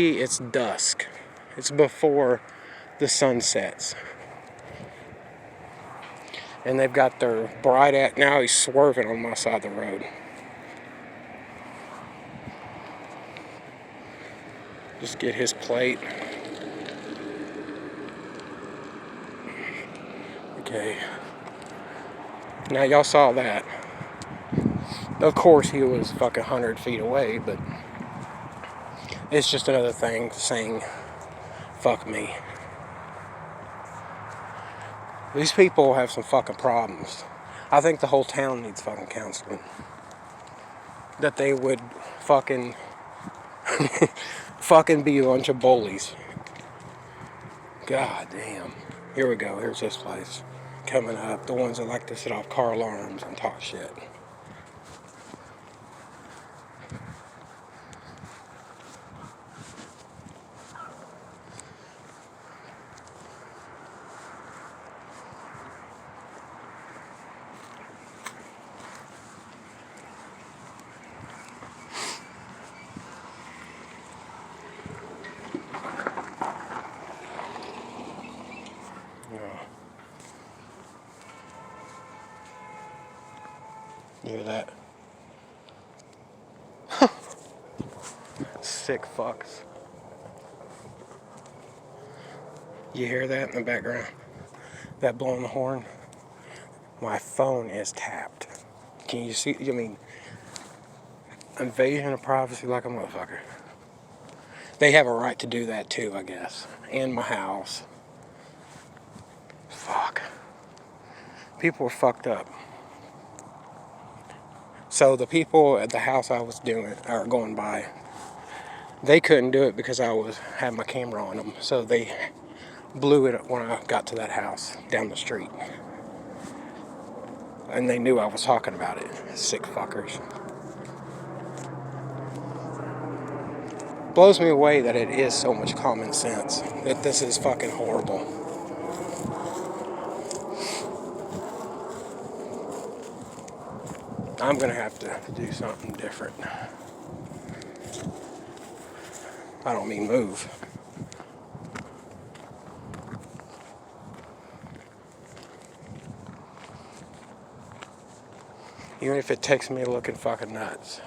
It's dusk. It's before the sun sets. And they've got their bright at. Now he's swerving on my side of the road. Just get his plate. Okay. Now y'all saw that. Of course he was fucking 100 feet away, but it's just another thing saying, fuck me. These people have some fucking problems. I think the whole town needs fucking counseling. That they would fucking be a bunch of bullies. God damn. Here we go. Here's this place coming up. The ones that like to set off car alarms and talk shit. You hear that? Sick fucks. You hear that in the background? That blowing the horn? My phone is tapped. Can you see? I mean, invasion of privacy like a motherfucker. They have a right to do that too, I guess. In my house. Fuck. People were fucked up. So the people at the house I was going by, they couldn't do it because I had my camera on them. So they blew it when I got to that house down the street. And they knew I was talking about it. Sick fuckers. Blows me away that it is so much common sense. That this is fucking horrible. I'm gonna have to do something different. I don't mean move. Even if it takes me looking fucking nuts.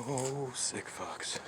Oh, sick fucks.